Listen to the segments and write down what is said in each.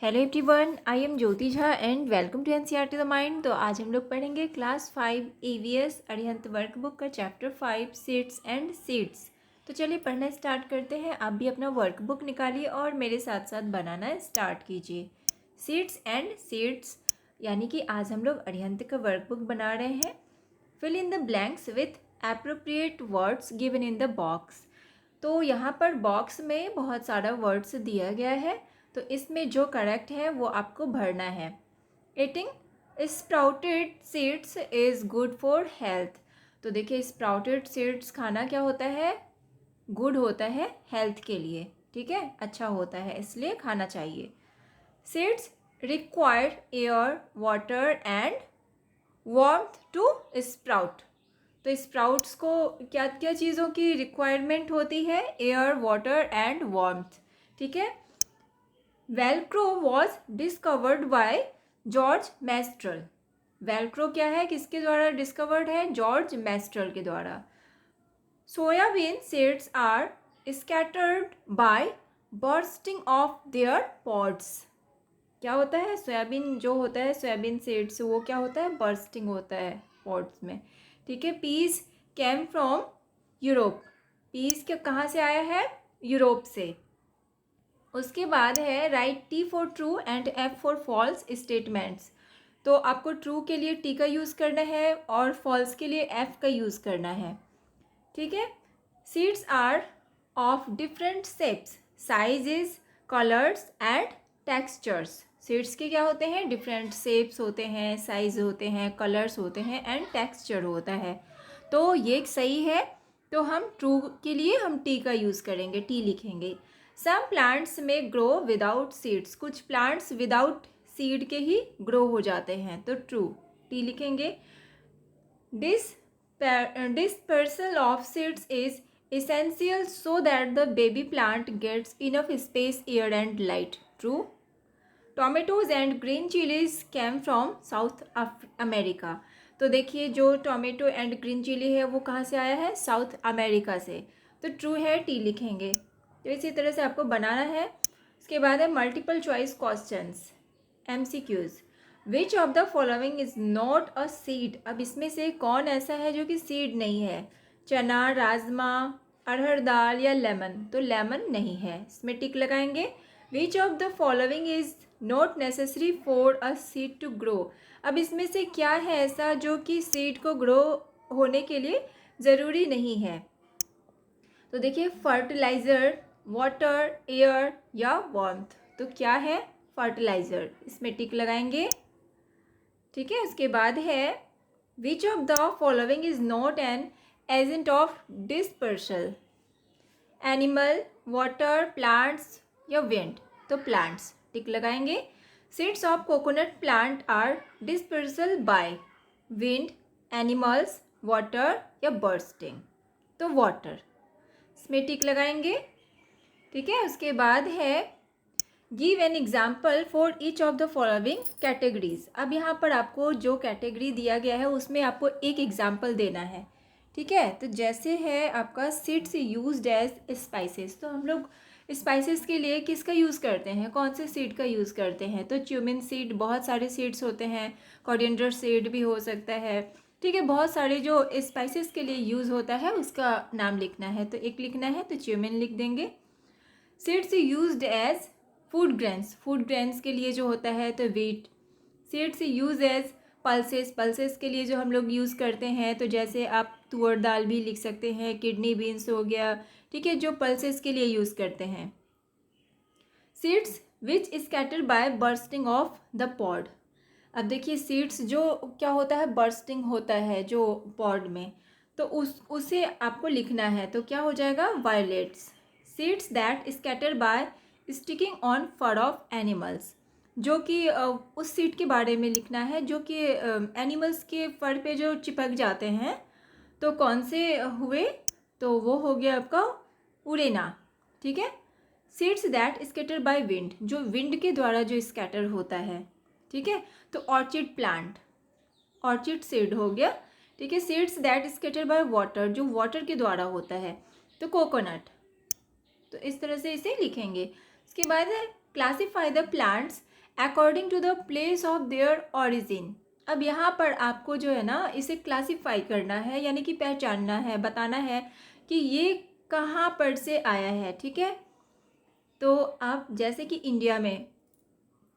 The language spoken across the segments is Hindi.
Hello everyone, I am Jyoti Jha and welcome to NCERT the mind. तो आज हम लोग पढ़ेंगे क्लास 5 ईवीएस अरिहंत वर्कबुक का चैप्टर 5 सीड्स एंड सीड्स। तो चलिए पढ़ना स्टार्ट करते हैं। आप भी अपना वर्कबुक निकालिए और मेरे साथ साथ बनाना स्टार्ट कीजिए। सीड्स एंड सीड्स यानी कि आज हम लोग अरिहंत का वर्कबुक बना रहे हैं। Fill in the blanks with appropriate words given in the box. तो यहाँ पर बॉक्स में बहुत सारा वर्ड्स दिया गया है, तो इसमें जो करेक्ट है वो आपको भरना है। Eating sprouted seeds is good for health. तो देखिए, स्प्राउटेड सीड्स खाना क्या होता है, गुड होता है हेल्थ के लिए, ठीक है, अच्छा होता है, इसलिए खाना चाहिए। Seeds require air, water and warmth to sprout. तो स्प्राउट्स को क्या क्या चीज़ों की रिक्वायरमेंट होती है, एयर, वाटर एंड वार्मथ, ठीक है। Velcro was discovered by George मैस्ट्रल। Velcro क्या है, किसके द्वारा डिस्कवर्ड है, जॉर्ज मैस्ट्रल के द्वारा। Soybean seeds are scattered by bursting of their pods. क्या होता है, सोयाबीन जो होता है, सोयाबीन सीड्स, वो क्या होता है, बर्स्टिंग होता है पॉड्स में, ठीक है। Peas came from Europe. Peas क्या कहाँ से आया है, यूरोप से। उसके बाद है write T for true and F for false statements. तो आपको ट्रू के लिए टी का यूज़ करना है और फॉल्स के लिए एफ का यूज़ करना है, ठीक है। Seeds are of different shapes, sizes, colours and textures. Seeds के क्या होते हैं, डिफरेंट शेप्स होते हैं, साइज होते हैं, कलर्स होते हैं एंड टेक्सचर होता है। तो ये सही है, तो हम ट्रू के लिए हम टी का यूज़ करेंगे, टी लिखेंगे। सम प्लांट्स में ग्रो विदाउट सीड्स। कुछ प्लांट्स विदाउट सीड के ही ग्रो हो जाते हैं, तो ट्रू, टी लिखेंगे। Dispersal of seeds is essential so that the baby plant gets enough space, air and light. True. Tomatoes and green chilies came from South America. तो देखिए, जो टोमेटो एंड ग्रीन चिली है वो कहाँ से आया है, साउथ अमेरिका से, तो ट्रू है, टी लिखेंगे। तो इसी तरह से आपको बनाना है। उसके बाद है multiple choice questions, MCQs। Which of the following is not a seed. अब इसमें से कौन ऐसा है जो कि सीड नहीं है, चना, राजमा, अरहर दाल या लेमन। तो लेमन नहीं है, इसमें टिक लगाएंगे। Which of the following is not necessary for a seed to grow. अब इसमें से क्या है ऐसा जो कि सीड को ग्रो होने के लिए ज़रूरी नहीं है। तो देखिए, फर्टिलाइज़र, वाटर, एयर या वार्मथ। तो क्या है, फर्टिलाइज़र, इसमें टिक लगाएंगे, ठीक है। उसके बाद है which of the following is not an agent of dispersal. Animal, water, plants या विंड। तो प्लांट्स, टिक लगाएंगे। Seeds of coconut plant are dispersal by wind, animals, water या बर्स्टिंग। तो वाटर, इसमें टिक लगाएंगे, ठीक है। उसके बाद है give an example for each of the following categories. अब यहाँ पर आपको जो कैटेगरी दिया गया है उसमें आपको एक एग्जाम्पल देना है, ठीक है। तो जैसे है आपका सीड्स यूज्ड एज स्पाइसेस। तो हम लोग स्पाइसेस के लिए किसका यूज़ करते हैं, कौन से सीड का यूज़ करते हैं, तो क्यूमिन सीड, बहुत सारे सीड्स होते हैं, कोरिएंडर सीड भी हो सकता है, ठीक है। बहुत सारे जो स्पाइसेस के लिए यूज़ होता है उसका नाम लिखना है, तो एक लिखना है तो क्यूमिन लिख देंगे। Seeds used as food grains, food grains के लिए जो होता है तो wheat. Seeds use as pulses, pulses के लिए जो हम लोग यूज़ करते हैं, तो जैसे आप तुअर दाल भी लिख सकते हैं, किडनी बीन्स हो गया, ठीक है, जो पल्सेस के लिए यूज़ करते हैं। Seeds which scatter by bursting of the pod. अब देखिए, सीड्स जो क्या होता है, बर्स्टिंग होता है जो पॉड में, तो उसे आपको लिखना है, तो क्या हो जाएगा, violets. Seeds that scatter by sticking on fur of animals. जो कि उस सीड के बारे में लिखना है जो कि एनिमल्स के फर पे जो चिपक जाते हैं, तो कौन से हुए, तो वो हो गया आपका उरेना, ठीक है। Seeds that scatter by wind, जो विंड के द्वारा जो स्कैटर होता है, ठीक है। तो ऑर्चिड प्लांट, ऑर्चिड सीड हो गया, ठीक है। Seeds that scatter by water, जो वाटर के द्वारा होता है, तो कोकोनट। तो इस तरह से इसे लिखेंगे। उसके बाद है classify the plants according to the place of their origin. अब यहाँ पर आपको जो है ना इसे क्लासीफाई करना है, यानी कि पहचानना है, बताना है कि ये कहाँ पर से आया है। ठीक है, तो आप जैसे कि इंडिया में,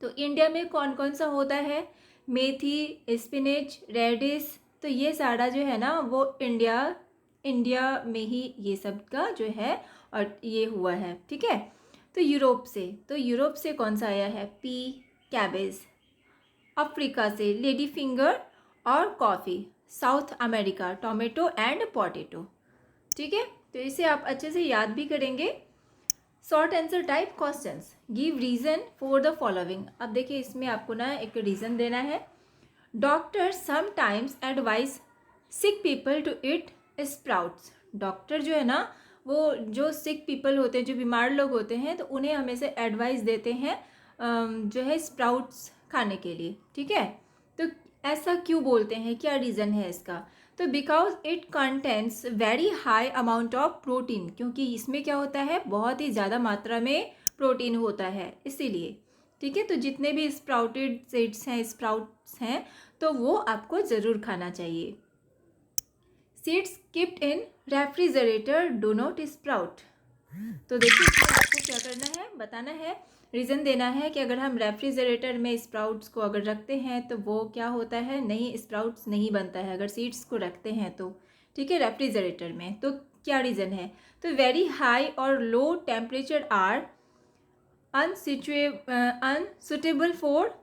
तो इंडिया में कौन कौन सा होता है, मेथी, स्पिनच, रेडिश, तो ये सारा जो है ना वो इंडिया में ही ये सब का जो है और ये हुआ है। ठीक है, तो यूरोप से कौन सा आया है, पी, कैबेज, अफ्रीका से लेडी फिंगर और coffee, south America tomato and potato. ठीक है, तो इसे आप अच्छे से याद भी करेंगे। Short answer type questions, give reason for the following. अब देखिए इसमें आपको ना एक रीज़न देना है। Doctor sometimes advice sick people to eat sprouts. Doctor जो है ना वो जो सिक पीपल होते हैं, जो बीमार लोग होते हैं, तो उन्हें हमेशा एडवाइस देते हैं जो है स्प्राउट्स खाने के लिए। ठीक है, तो ऐसा क्यों बोलते हैं, क्या रीज़न है इसका, तो because it contents very high amount of protein, क्योंकि इसमें क्या होता है, बहुत ही ज़्यादा मात्रा में प्रोटीन होता है, इसीलिए। ठीक है, तो जितने भी स्प्राउट्स हैं तो वो आपको ज़रूर खाना चाहिए। Seeds keeped in refrigerator do not sprout. तो देखिए इसमें आपको क्या करना है, बताना है, रीज़न देना है कि अगर हम रेफ्रिजरेटर में स्प्राउट्स को अगर रखते हैं तो वो क्या होता है, नहीं, स्प्राउट्स नहीं बनता है अगर सीड्स को रखते हैं तो। ठीक है, रेफ्रिजरेटर में, तो क्या रीज़न है, तो वेरी हाई और low temperature are unsuitable for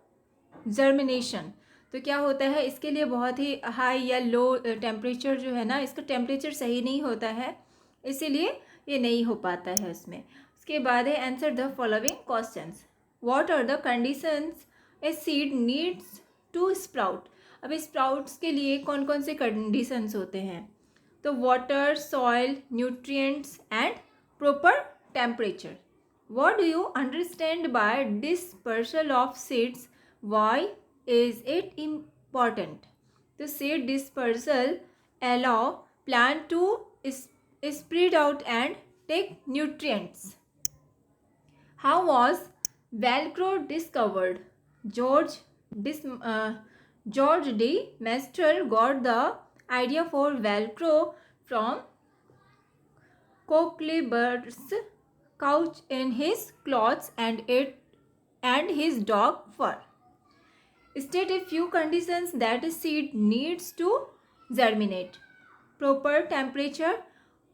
germination. तो क्या होता है, इसके लिए बहुत ही हाई या लो टेम्परेचर जो है ना, इसका टेम्परेचर सही नहीं होता है, इसीलिए ये नहीं हो पाता है उसमें। उसके बाद है answer the following questions. What are the conditions a seed needs to sprout. अब स्प्राउट्स के लिए कौन कौन से कंडीशंस होते हैं, तो water, soil, nutrients and proper temperature. What do you understand by dispersal of seeds, why is it important? The seed dispersal allow plant to spread out and take nutrients. How was Velcro discovered? George George D. Master got the idea for Velcro from Cocklebur's couch in his clothes and his dog fur. State a few conditions that a seed needs to germinate. Proper temperature,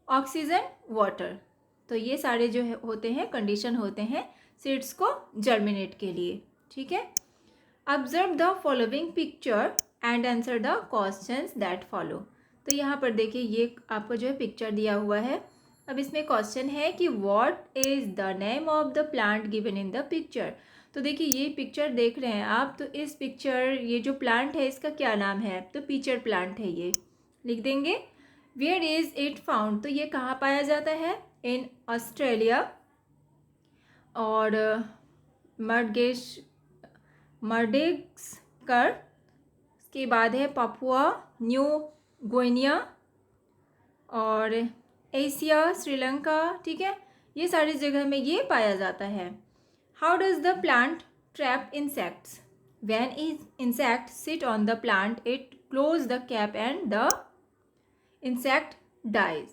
oxygen, water. तो ये सारे जो होते हैं कंडीशन होते हैं सीड्स को जर्मिनेट के लिए। ठीक है, observe the following picture and answer the questions that follow. तो यहाँ पर देखिए ये आपको जो है पिक्चर दिया हुआ है। अब इसमें क्वेश्चन है कि what is the name of the plant given in the picture. तो देखिए ये पिक्चर देख रहे हैं आप, तो इस पिक्चर ये जो प्लांट है इसका क्या नाम है, तो पीचर प्लांट है, ये लिख देंगे। वेयर इज़ इट फाउंड, तो ये कहाँ पाया जाता है, इन ऑस्ट्रेलिया और मडेगास्कर। इसके बाद है पापुआ न्यू गिनिया और एशिया, श्रीलंका। ठीक है, ये सारी जगह में ये पाया जाता है। How does the plant trap insects? When insect sit on the plant, it close the cap and the insect dies.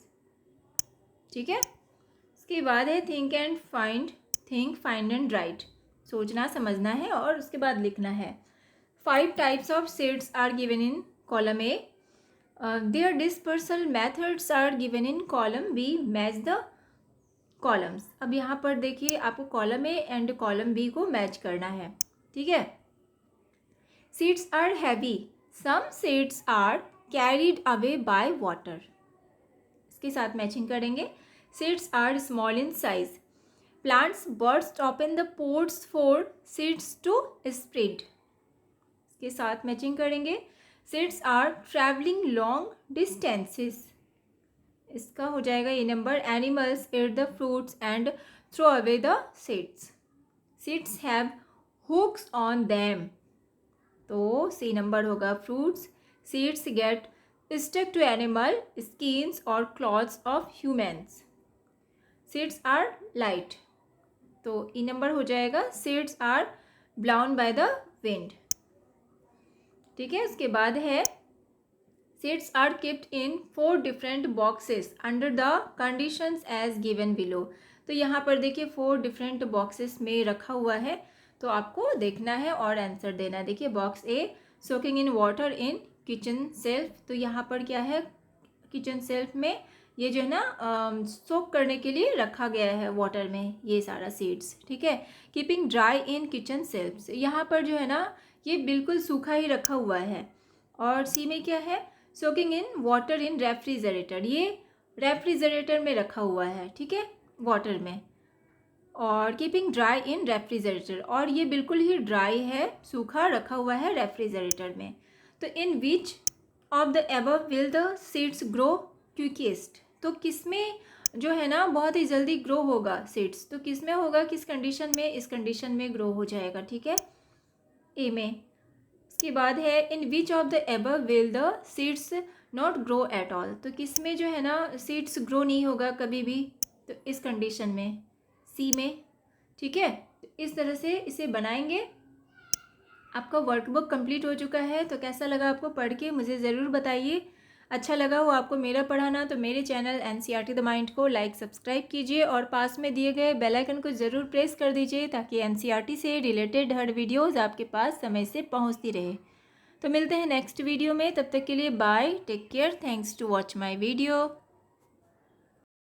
ठीक है, उसके बाद है think find and write. सोचना समझना है और उसके बाद लिखना है। 5 types of seeds are given in column A. Their dispersal methods are given in column B. Match the columns. अब यहाँ पर देखिए आपको column A and column B को मैच करना है। ठीक है, seeds are heavy, some seeds are carried away by water, इसके साथ मैचिंग करेंगे। Seeds are small in size, plants burst open the pores for seeds to spread, इसके साथ मैचिंग करेंगे। Seeds are travelling long distances, इसका हो जाएगा ये number. Animals ate the fruits and throw away the seeds, seeds have hooks on them, तो सी नंबर होगा fruits. Seeds get stuck to animal skins और clothes of humans, seeds are light. तो ई नंबर हो जाएगा seeds are blown by the wind. ठीक है, उसके बाद है seeds are kept in 4 different boxes under the conditions as given below। तो यहाँ पर देखिए 4 डिफरेंट बॉक्सेस में रखा हुआ है, तो आपको देखना है और आंसर देना है। देखिए box A soaking in water in kitchen self, तो यहाँ पर क्या है, किचन सेल्फ में ये जो है ना सोक करने के लिए रखा गया है वाटर में ये सारा सीड्स। ठीक है, keeping dry in kitchen self, यहाँ पर जो है ना ये बिल्कुल सूखा ही रखा हुआ है। और सी में क्या है, soaking in water in refrigerator, ये रेफ्रिजरेटर में रखा हुआ है। ठीक है, वाटर में। और कीपिंग ड्राई इन रेफ्रिजरेटर, और ये बिल्कुल ही ड्राई है, सूखा रखा हुआ है रेफ्रिजरेटर में। तो in which of the above will the seeds grow quickest, तो किस में जो है ना बहुत ही जल्दी ग्रो होगा सीड्स, तो किस में होगा, किस कंडीशन में, इस कंडीशन में ग्रो हो जाएगा। ठीक है, ए में। उसके बाद है in which of the above will the seeds not grow at all, तो किस में जो है ना सीड्स ग्रो नहीं होगा कभी भी, तो इस कंडीशन में, सी में। ठीक है, तो इस तरह से इसे बनाएंगे। आपका वर्कबुक कंप्लीट हो चुका है, तो कैसा लगा आपको पढ़ के मुझे ज़रूर बताइए। अच्छा लगा हो आपको मेरा पढ़ाना तो मेरे चैनल एनसीईआरटी द माइंड को लाइक सब्सक्राइब कीजिए और पास में दिए गए बेल आइकन को ज़रूर प्रेस कर दीजिए ताकि एनसीईआरटी से रिलेटेड हर वीडियोज़ आपके पास समय से पहुंचती रहे। तो मिलते हैं नेक्स्ट वीडियो में, तब तक के लिए bye, take care, thanks to watch my video.